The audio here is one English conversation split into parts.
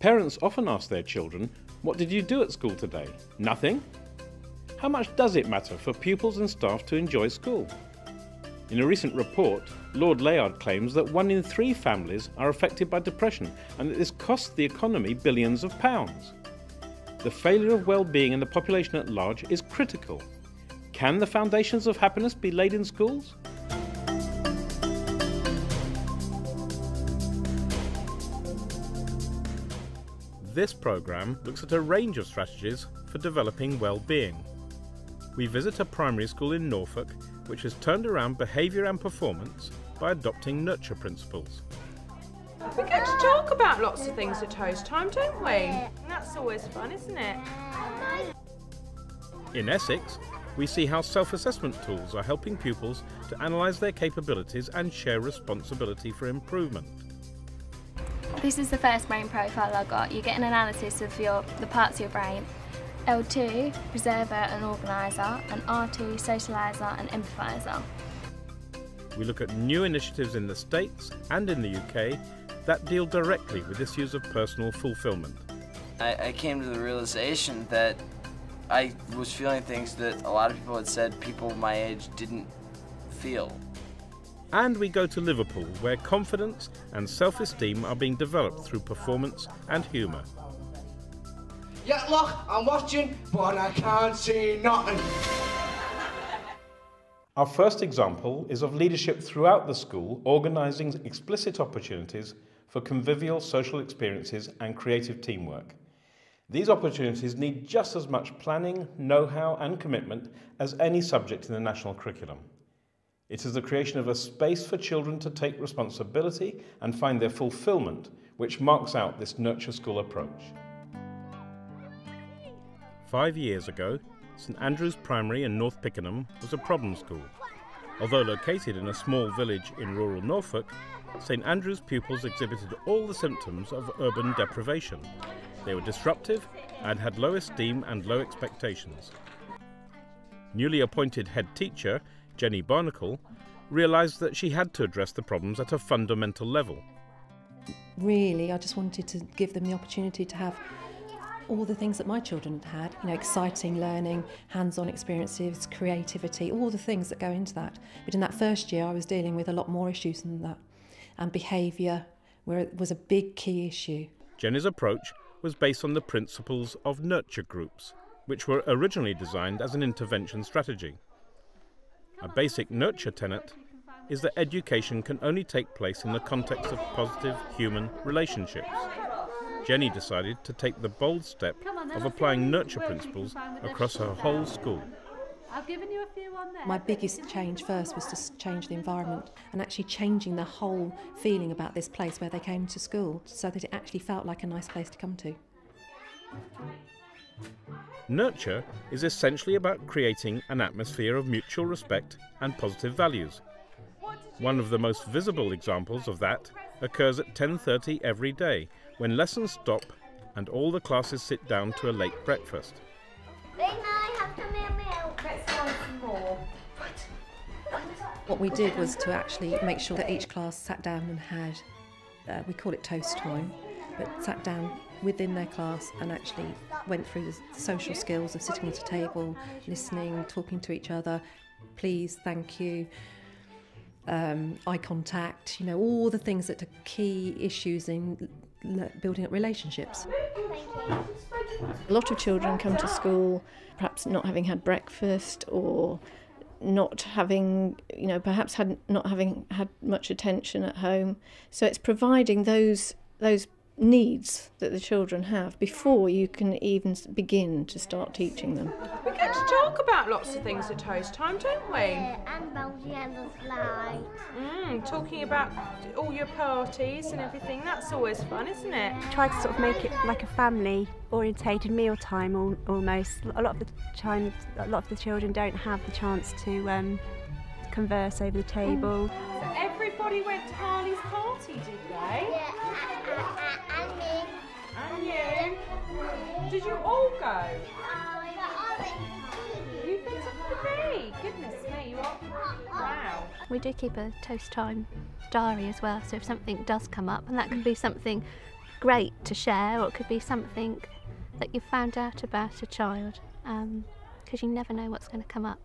Parents often ask their children, "What did you do at school today?" Nothing? How much does it matter for pupils and staff to enjoy school? In a recent report, Lord Layard claims that 1 in 3 families are affected by depression and that this costs the economy billions of pounds. The failure of well-being in the population at large is critical. Can the foundations of happiness be laid in schools? This programme looks at a range of strategies for developing well-being. We visit a primary school in Norfolk which has turned around behaviour and performance by adopting nurture principles. We get to talk about lots of things at Toast Time, don't we? And that's always fun, isn't it? In Essex, we see how self-assessment tools are helping pupils to analyse their capabilities and share responsibility for improvement. This is the first brain profile I got. You get an analysis of the parts of your brain. L2, preserver and organiser, and R2, socialiser and empathiser. We look at new initiatives in the States and in the UK that deal directly with issues of personal fulfilment. I came to the realization that I was feeling things that a lot of people had said people my age didn't feel. And we go to Liverpool, where confidence and self-esteem are being developed through performance and humour. Yeah, look, I'm watching, but I can't see nothing. Our first example is of leadership throughout the school, organising explicit opportunities for convivial social experiences and creative teamwork. These opportunities need just as much planning, know-how and commitment as any subject in the national curriculum. It is the creation of a space for children to take responsibility and find their fulfilment which marks out this nurture school approach. 5 years ago, St Andrew's Primary in North Pickenham was a problem school. Although located in a small village in rural Norfolk, St Andrew's pupils exhibited all the symptoms of urban deprivation. They were disruptive and had low esteem and low expectations. Newly appointed head teacher, Jeni Barnacle, realised that she had to address the problems at a fundamental level. Really, I just wanted to give them the opportunity to have all the things that my children had, exciting learning, hands-on experiences, creativity, all the things that go into that. But in that first year, I was dealing with a lot more issues than that. And behaviour was a big key issue. Jeni's approach was based on the principles of nurture groups, which were originally designed as an intervention strategy. A basic nurture tenet is that education can only take place in the context of positive human relationships. Jeni decided to take the bold step of applying nurture principles across her whole school. My biggest change first was to change the environment and actually changing the whole feeling about this place where they came to school so that it actually felt like a nice place to come to. Nurture is essentially about creating an atmosphere of mutual respect and positive values. One of the most visible examples of that occurs at 10:30 every day, when lessons stop and all the classes sit down to a late breakfast. What we did was to actually make sure that each class sat down and had, we call it toast time, but sat down within their class and actually went through the social skills of sitting at a table, listening, talking to each other, please, thank you, eye contact, all the things that are key issues in building up relationships. A lot of children come to school perhaps not having had breakfast or not having, perhaps not having had much attention at home. So it's providing those needs that the children have before you can even begin to start teaching them. We get to talk about lots of things at Toast Time, don't we? And Belgium and the slide. Talking about all your parties and everything, that's always fun, isn't it? Try to sort of make it like a family orientated meal time almost. A lot of the children don't have the chance to converse over the table. So everybody went to Harley's party, did they? Yeah, and me. And you? Did you all go? You've been to 3? Goodness me, you are. Wow. We do keep a Toast Time diary as well, so if something does come up, and that could be something great to share, or it could be something that you've found out about a child, because you never know what's going to come up.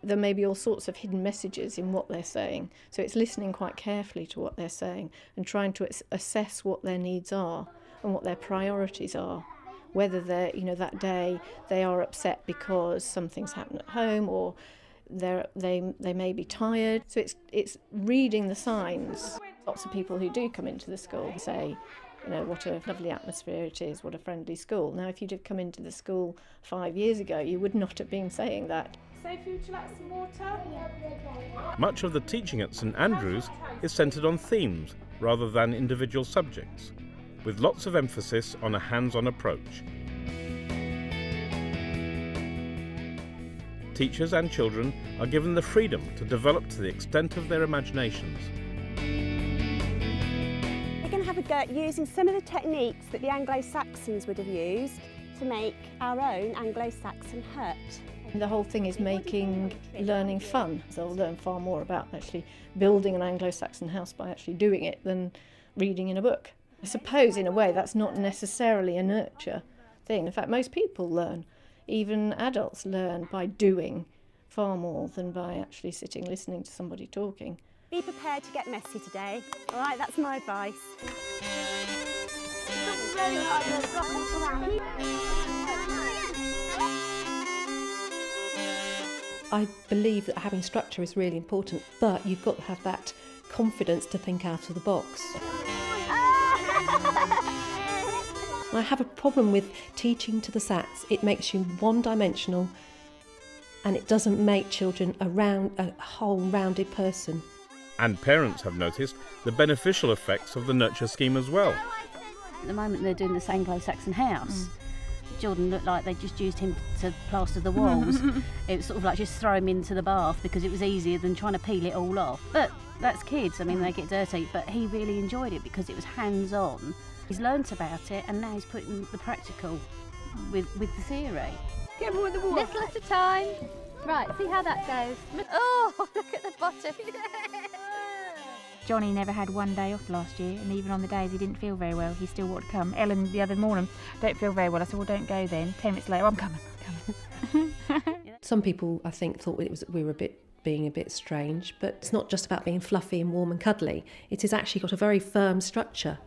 There may be all sorts of hidden messages in what they're saying, so it's listening quite carefully to what they're saying and trying to assess what their needs are and what their priorities are. Whether they're, that day they are upset because something's happened at home, or they may be tired. So it's reading the signs. Lots of people who do come into the school say, what a lovely atmosphere it is, what a friendly school. Now, if you'd have come into the school 5 years ago, you would not have been saying that. Sophie, would you like some water? Much of the teaching at St Andrews is centred on themes rather than individual subjects, with lots of emphasis on a hands-on approach. Teachers and children are given the freedom to develop to the extent of their imaginations. We're going to have a go at using some of the techniques that the Anglo-Saxons would have used to make our own Anglo-Saxon hut. The whole thing is making learning fun. They'll learn far more about actually building an Anglo-Saxon house by actually doing it than reading in a book. I suppose in a way that's not necessarily a nurture thing. In fact, most people learn, even adults learn by doing far more than by actually sitting listening to somebody talking. Be prepared to get messy today, all right? That's my advice. I believe that having structure is really important, but you've got to have that confidence to think out of the box. I have a problem with teaching to the SATs. It makes you one-dimensional and it doesn't make children a whole rounded person. And parents have noticed the beneficial effects of the nurture scheme as well. At the moment they're doing this Anglo-Saxon house. Children look like they just used him to plaster the walls. It was sort of like just throw him into the bath because it was easier than trying to peel it all off. But that's kids, I mean, they get dirty, but he really enjoyed it because it was hands-on. He's learnt about it and now he's putting the practical with the theory. Get more in the water. Little at a time. Right, see how that goes. Oh, look at the bottom. Johnny never had one day off last year, and even on the days he didn't feel very well, he still wanted to come. Ellen the other morning, don't feel very well. I said, well, don't go then. 10 minutes later, I'm coming. Some people, I think, thought we were being a bit strange, but it's not just about being fluffy and warm and cuddly. It has actually got a very firm structure.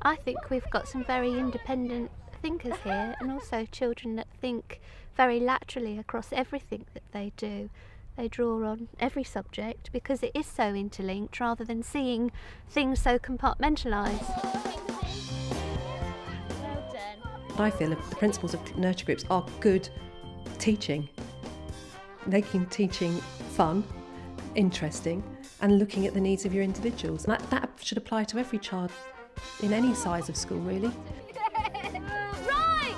I think we've got some very independent thinkers here, and also children that think very laterally across everything that they do. They draw on every subject because it is so interlinked rather than seeing things so compartmentalised. Well done. I feel the principles of nurture groups are good teaching, making teaching fun, interesting, and looking at the needs of your individuals. And that should apply to every child in any size of school, really. Right!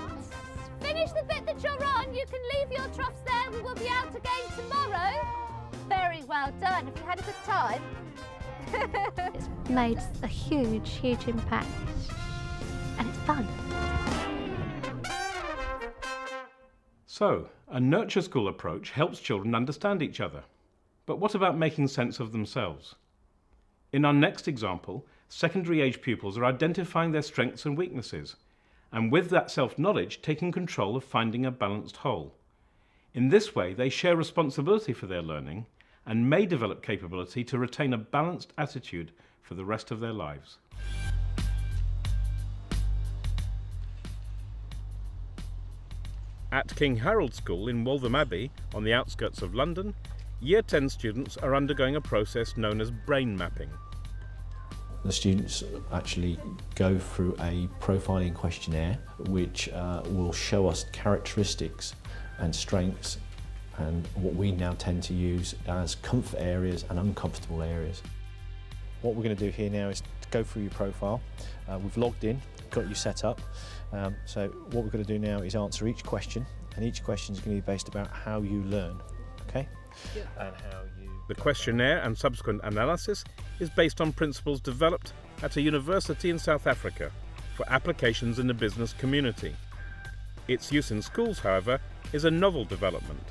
Finish the bit that you're on. You can leave your troughs there. We will be out again tomorrow. Very well done. Have you had a good time? It's made a huge, huge impact. And it's fun. So, a nurture school approach helps children understand each other. But what about making sense of themselves? In our next example, secondary age pupils are identifying their strengths and weaknesses, and with that self-knowledge taking control of finding a balanced whole. In this way, they share responsibility for their learning and may develop capability to retain a balanced attitude for the rest of their lives. At King Harold School in Waltham Abbey, on the outskirts of London, Year 10 students are undergoing a process known as brain mapping. The students actually go through a profiling questionnaire which will show us characteristics and strengths and what we now tend to use as comfort areas and uncomfortable areas. What we're going to do here now is to go through your profile. We've logged in, got you set up. So what we're going to do now is answer each question, and each question is going to be based about how you learn, okay? Yeah. And how you... The questionnaire and subsequent analysis is based on principles developed at a university in South Africa for applications in the business community. Its use in schools, however, is a novel development.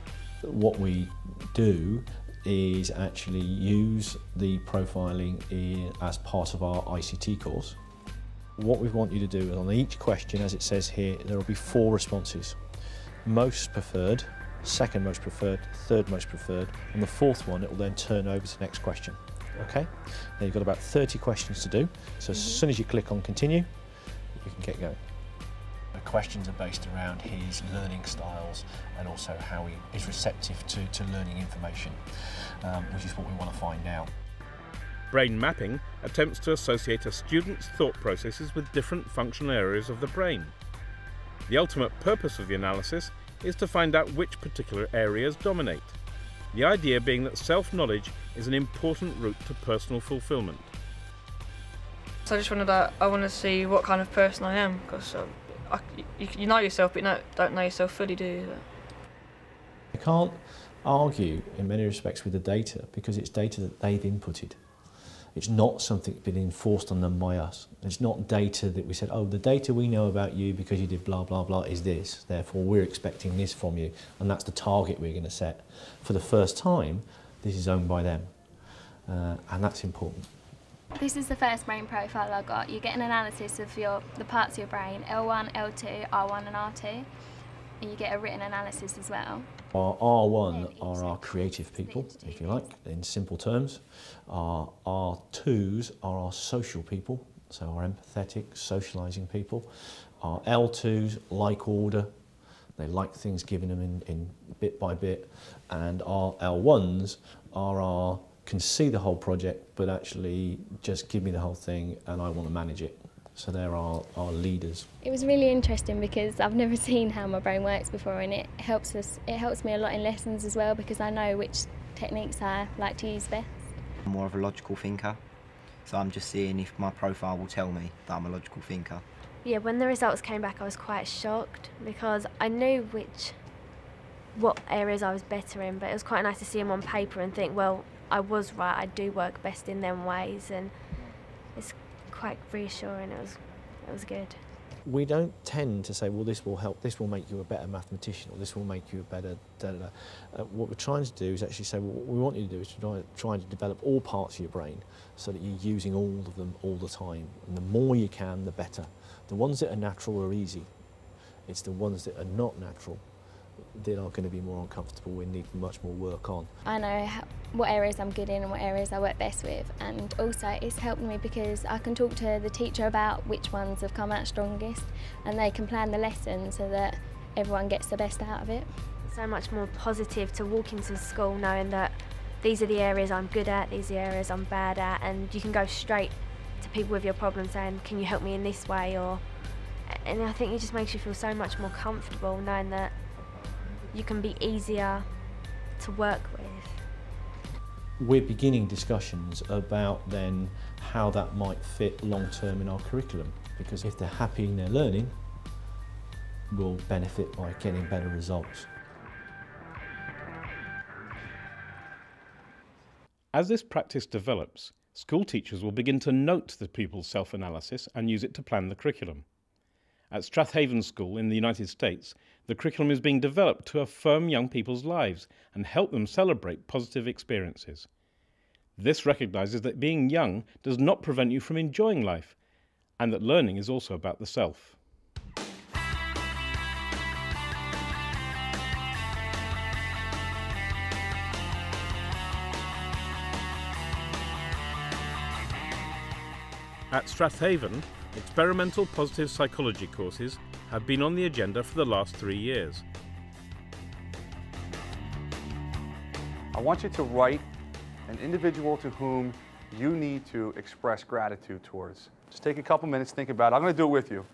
What we do is actually use the profiling as part of our ICT course. What we want you to do is on each question, as it says here, there will be 4 responses. Most preferred, second most preferred, third most preferred, and the 4th one it will then turn over to the next question. Okay? Now you've got about 30 questions to do, so as soon as you click on continue, you can get going. The questions are based around his learning styles and also how he is receptive to learning information, which is what we want to find out. Brain mapping attempts to associate a student's thought processes with different functional areas of the brain. The ultimate purpose of the analysis is to find out which particular areas dominate. The idea being that self-knowledge is an important route to personal fulfilment. So I just wanted to, I want to see what kind of person I am, because you know yourself, but you don't know yourself fully, do you? You can't argue in many respects with the data because it's data that they've inputted. It's not something that's been enforced on them by us. It's not data that we said, oh, the data we know about you because you did blah, blah, blah is this. Therefore, we're expecting this from you. And that's the target we're going to set. For the first time, this is owned by them. And that's important. This is the first brain profile I got. You get an analysis of the parts of your brain, L1, L2, R1 and R2. And you get a written analysis as well. Our R1 are our creative people, if you like, in simple terms. Our R2s are our social people, so our empathetic, socialising people. Our L2s like order, they like things given them in bit by bit. And our L1s are our can see the whole project, but actually just give me the whole thing and I want to manage it. So they're our leaders. It was really interesting because I've never seen how my brain works before, and it helps me a lot in lessons as well because I know which techniques I like to use best. I'm more of a logical thinker, so I'm just seeing if my profile will tell me that I'm a logical thinker. Yeah, when the results came back I was quite shocked because I knew what areas I was better in, but it was quite nice to see them on paper and think, well, I was right, I do work best in them ways, and it's quite reassuring. It was good. We don't tend to say, well, this will help, this will make you a better mathematician, or this will make you a better what we're trying to do is actually say, well, what we want you to do is to try to develop all parts of your brain so that you're using all of them all the time. And the more you can, the better. The ones that are natural are easy. It's the ones that are not natural that are going to be more uncomfortable and need much more work on. I know what areas I'm good in and what areas I work best with, and also it's helped me because I can talk to the teacher about which ones have come out strongest, and they can plan the lesson so that everyone gets the best out of it. So much more positive to walk into school knowing that these are the areas I'm good at, these are the areas I'm bad at, and you can go straight to people with your problem saying, can you help me in this way? And I think it just makes you feel so much more comfortable knowing that you can be easier to work with. We're beginning discussions about then how that might fit long term in our curriculum, because if they're happy in their learning, we'll benefit by getting better results. As this practice develops, school teachers will begin to note the pupils' self-analysis and use it to plan the curriculum. At Strath Haven School in the United States, the curriculum is being developed to affirm young people's lives and help them celebrate positive experiences. This recognises that being young does not prevent you from enjoying life, and that learning is also about the self. At Strath Haven, experimental positive psychology courses have been on the agenda for the last 3 years. I want you to write an individual to whom you need to express gratitude towards. Just take a couple minutes, think about it. I'm going to do it with you.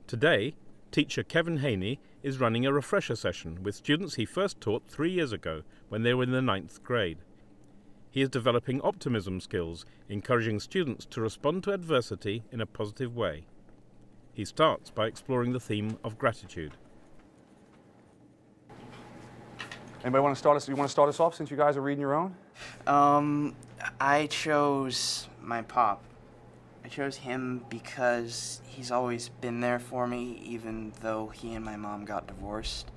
Today, teacher Kevin Haney is running a refresher session with students he first taught 3 years ago when they were in the 9th grade. He is developing optimism skills, encouraging students to respond to adversity in a positive way. He starts by exploring the theme of gratitude. Anybody want to start us? You want to start us off since you guys are reading your own? I chose my pop. I chose him because he's always been there for me, even though he and my mom got divorced.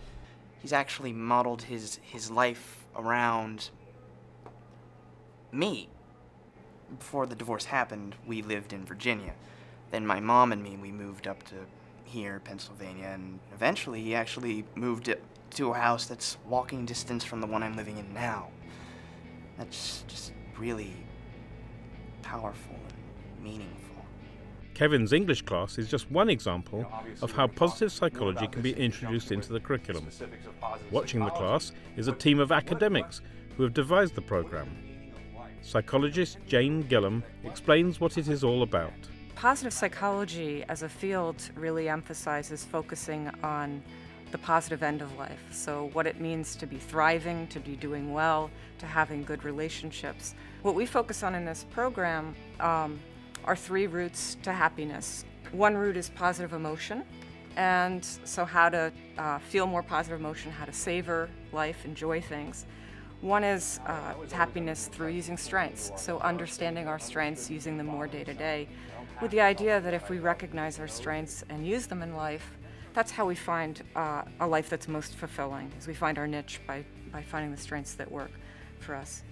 He's actually modeled his life around me. Before the divorce happened, we lived in Virginia. Then my mom and me, we moved up to here, Pennsylvania, and eventually he actually moved it to a house that's walking distance from the one I'm living in now. That's just really powerful and meaningful. Kevin's English class is just one example of how positive psychology can be introduced into the curriculum. Watching the class is a team of academics who have devised the programme. Psychologist Jane Gillam explains what it is all about. Positive psychology as a field really emphasizes focusing on the positive end of life. So what it means to be thriving, to be doing well, to having good relationships. What we focus on in this program are 3 routes to happiness. One route is positive emotion, and so how to feel more positive emotion, how to savor life, enjoy things. One is happiness through using strengths, so understanding our strengths, using them more day to day, with the idea that if we recognize our strengths and use them in life, that's how we find a life that's most fulfilling, is we find our niche by finding the strengths that work for us.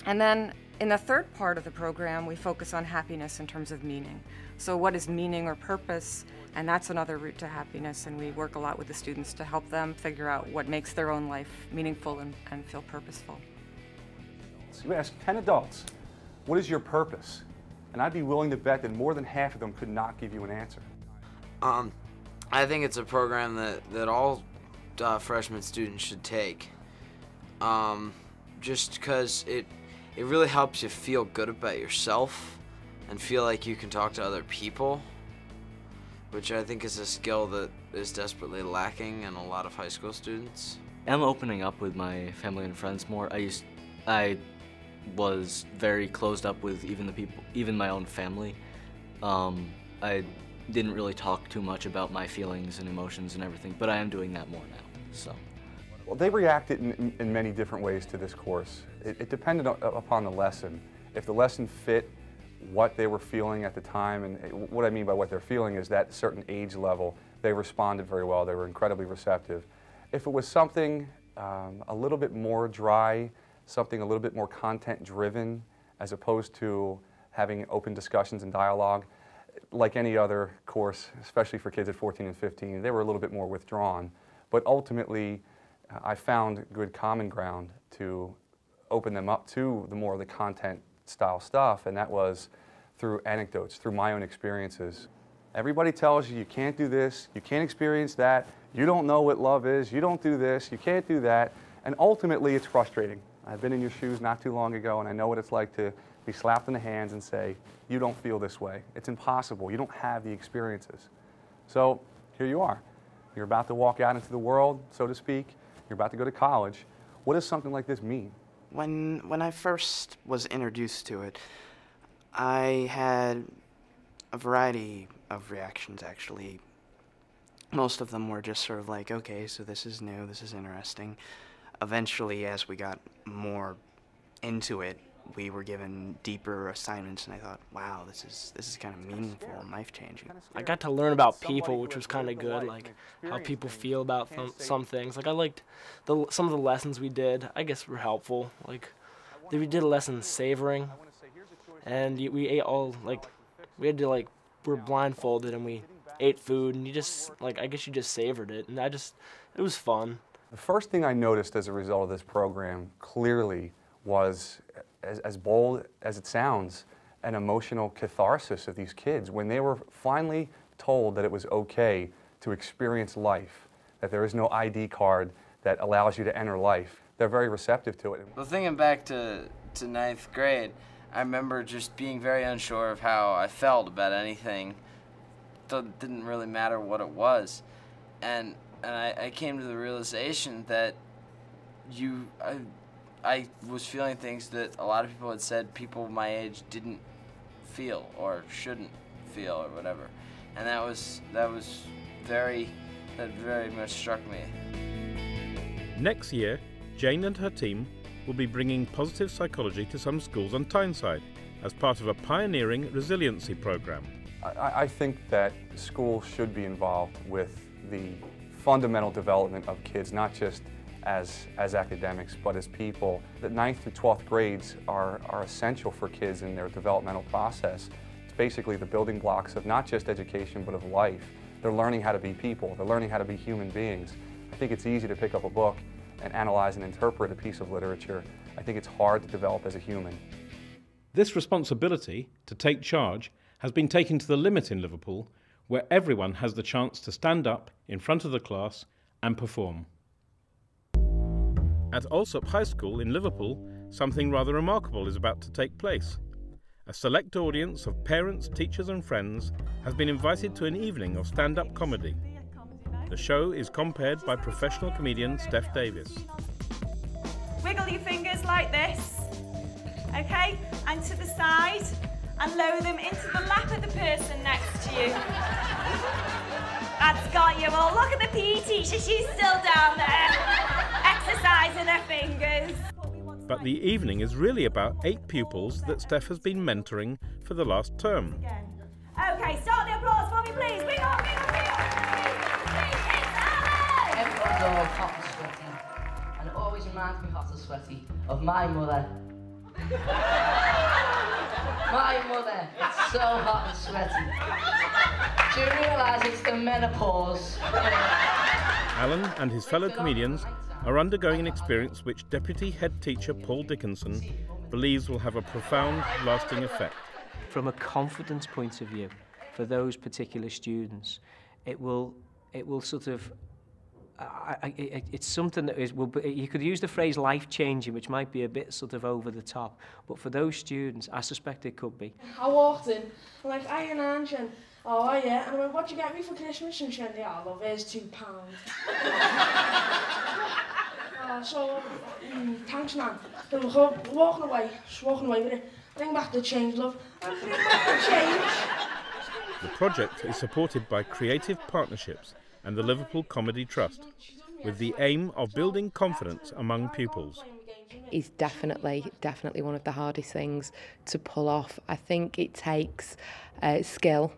And then in the third part of the program, we focus on happiness in terms of meaning. So what is meaning or purpose? And that's another route to happiness, and we work a lot with the students to help them figure out what makes their own life meaningful and feel purposeful. So you ask 10 adults, what is your purpose? And I'd be willing to bet that more than half of them could not give you an answer. I think it's a program that all freshman students should take, just because it really helps you feel good about yourself and feel like you can talk to other people, which I think is a skill that is desperately lacking in a lot of high school students. I'm opening up with my family and friends more. I was very closed up with even my own family. I didn't really talk too much about my feelings and emotions and everything, but I am doing that more now, so. Well, they reacted in many different ways to this course. It depended upon the lesson. If the lesson fit what they were feeling at the time, and what I mean by what they're feeling is that certain age level, they responded very well. They were incredibly receptive. If it was something a little bit more dry, something a little bit more content-driven, as opposed to having open discussions and dialogue, like any other course, especially for kids at 14 and 15, they were a little bit more withdrawn. But ultimately, I found good common ground to open them up to the more of the content-style stuff, and that was through anecdotes, through my own experiences. Everybody tells you can't do this, you can't experience that, you don't know what love is, you don't do this, you can't do that, and ultimately it's frustrating. I've been in your shoes not too long ago, and I know what it's like to be slapped in the hands and say, you don't feel this way. It's impossible. You don't have the experiences. So here you are. You're about to walk out into the world, so to speak. You're about to go to college. What does something like this mean? When I first was introduced to it, I had a variety of reactions, actually. Most of them were just sort of like, okay, so this is new, this is interesting. Eventually, as we got more into it, we were given deeper assignments, and I thought, wow, this is kind of meaningful and life-changing. I got to learn about people, which was kind of good, like how people feel about some things. Like I liked some of the lessons we did, I guess were helpful. Like we did a lesson savoring, and we ate all, like, we had to, like, we're blindfolded and we ate food, and you just, like, I guess you just savored it, and it was fun. The first thing I noticed as a result of this program clearly was, as bold as it sounds, an emotional catharsis of these kids. When they were finally told that it was okay to experience life, that there is no ID card that allows you to enter life, they're very receptive to it. Well, thinking back to 9th grade, I remember just being very unsure of how I felt about anything. It didn't really matter what it was. And I came to the realization that I was feeling things that a lot of people had said people my age didn't feel or shouldn't feel or whatever, and that very much struck me. Next year, Jane and her team will be bringing positive psychology to some schools on Tyneside as part of a pioneering resiliency program. I think that schools should be involved with the fundamental development of kids, not just as academics, but as people. The 9th through 12th grades are essential for kids in their developmental process. It's basically the building blocks of not just education but of life. They're learning how to be people. They're learning how to be human beings. I think it's easy to pick up a book and analyze and interpret a piece of literature. I think it's hard to develop as a human. This responsibility to take charge has been taken to the limit in Liverpool, where everyone has the chance to stand up in front of the class and perform. At Waltham High School in Liverpool, something rather remarkable is about to take place. A select audience of parents, teachers and friends has been invited to an evening of stand-up comedy. The show is compared by professional comedian Strath Davis. Wiggle your fingers like this, okay, and to the side, and lower them into the lap of the person next to you. That's got you all. Look at the PE teacher, she's still down there, exercising her fingers. But the evening is really about 8 pupils that Steph has been mentoring for the last term. Okay, start the applause for me, please. Wiggle, wiggle, wiggle. Everyone's all hot and sweaty, and it always reminds me hot and sweaty of my mother. My mother, it's so hot and sweaty. Do you realise it's the menopause? Alan and his fellow comedians are undergoing an experience which Deputy Head Teacher Paul Dickinson believes will have a profound, lasting effect. From a confidence point of view, for those particular students, it will sort of, it's something that you could use the phrase life-changing, which might be a bit sort of over the top, but for those students, I suspect it could be. I walked in, I'm like, "Hi, Nan," and "Oh, yeah," and I went, "What'd you get me for Christmas?" And she went, "Yeah, love, here's £2. So, thanks, Nan. Then we're walking away with it. Bring back the change, love. And bring back the change. The project is supported by Creative Partnerships and the Liverpool Comedy Trust, with the aim of building confidence among pupils. Is definitely one of the hardest things to pull off. I think it takes skill,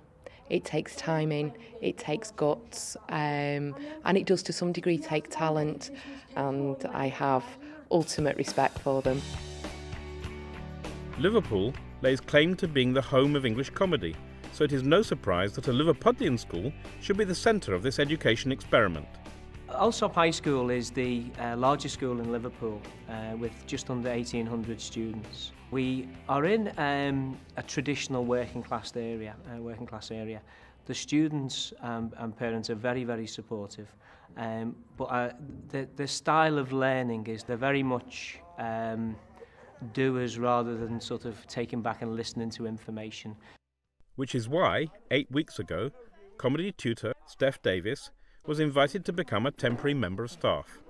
it takes timing, it takes guts, and it does to some degree take talent, and I have ultimate respect for them. Liverpool lays claim to being the home of English comedy, so it is no surprise that a Liverpudlian school should be the centre of this education experiment. Waltham High School is the largest school in Liverpool with just under 1,800 students. We are in a traditional working class area. The students and parents are very, very supportive, but the style of learning is they're very much doers rather than sort of taking back and listening to information. Which is why, 8 weeks ago, comedy tutor Strath Davis was invited to become a temporary member of staff.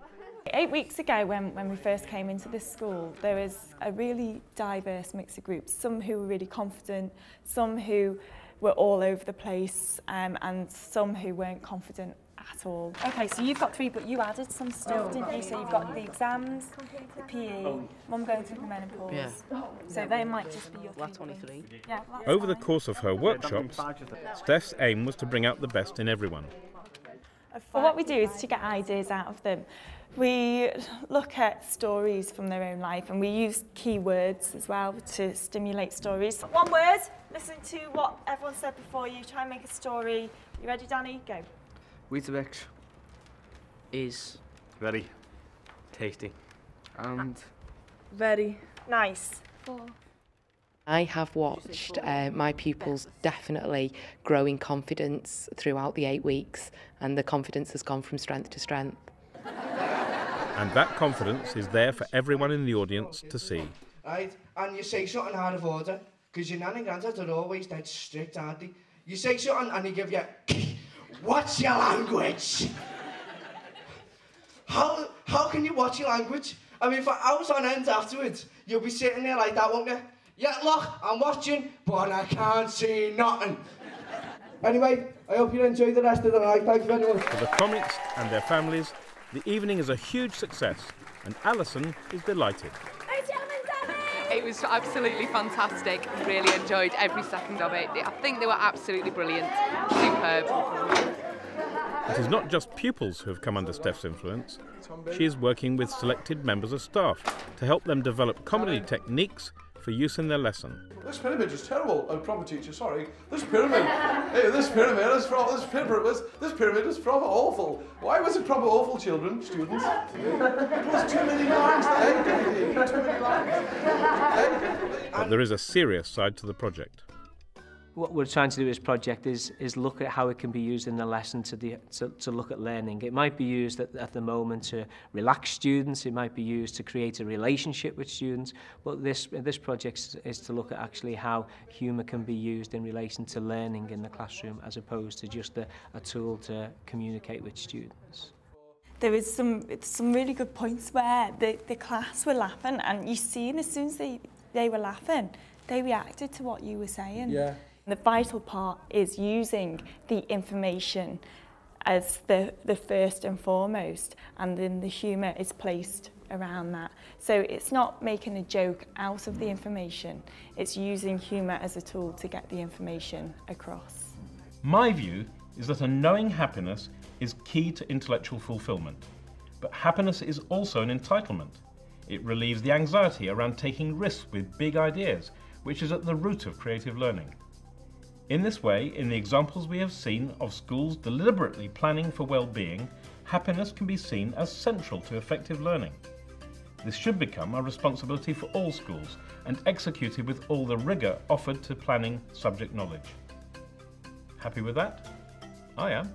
8 weeks ago, when we first came into this school, there was a really diverse mix of groups. Some who were really confident, some who were all over the place, and some who weren't confident at all. Okay, so you've got 3, but you added some stuff, didn't you? So you've got the exams, the PE, Mum going through the menopause. Yeah. So they might just be your 3. Yeah, over the course of her workshops, Steph's aim was to bring out the best in everyone. Well, what we do is to get ideas out of them. We look at stories from their own life, and we use keywords as well to stimulate stories. One word, listen to what everyone said before you, try and make a story. You ready, Danny? Go. Weetabix is very tasty and very nice. 4. I have watched my pupils definitely grow in confidence throughout the 8 weeks, and the confidence has gone from strength to strength. And that confidence is there for everyone in the audience to see. Right, and you say something out of order, because your nan and granddad are always dead strict, aren't they? You say something and they give you, "What's your language?" How can you watch your language? I mean, for hours on end afterwards, you'll be sitting there like that, won't you? "Yeah, look, I'm watching, but I can't see nothing." Anyway, I hope you enjoy the rest of the night. Thanks very much. For the comics and their families, the evening is a huge success, and Alison is delighted. It was absolutely fantastic. Really enjoyed every second of it. I think they were absolutely brilliant. Superb. It is not just pupils who have come under Steph's influence. She is working with selected members of staff to help them develop comedy techniques for for use in their lesson. This pyramid is terrible. Oh, proper teacher, sorry. This pyramid, hey, this pyramid is proper awful. Why was it proper awful, students? It was too many lines there. Too many lines. But there is a serious side to the project. What we're trying to do with this project is look at how it can be used in the lesson to look at learning. It might be used at the moment to relax students, it might be used to create a relationship with students, but this project is to look at actually how humour can be used in relation to learning in the classroom as opposed to just a tool to communicate with students. There was some really good points where the class were laughing, and you see, as soon as they were laughing, they reacted to what you were saying. Yeah. The vital part is using the information as the first and foremost, and then the humour is placed around that. So it's not making a joke out of the information, it's using humour as a tool to get the information across. My view is that a knowing happiness is key to intellectual fulfilment. But happiness is also an entitlement. It relieves the anxiety around taking risks with big ideas, which is at the root of creative learning. In this way, in the examples we have seen of schools deliberately planning for well-being, happiness can be seen as central to effective learning. This should become a responsibility for all schools and executed with all the rigour offered to planning subject knowledge. Happy with that? I am.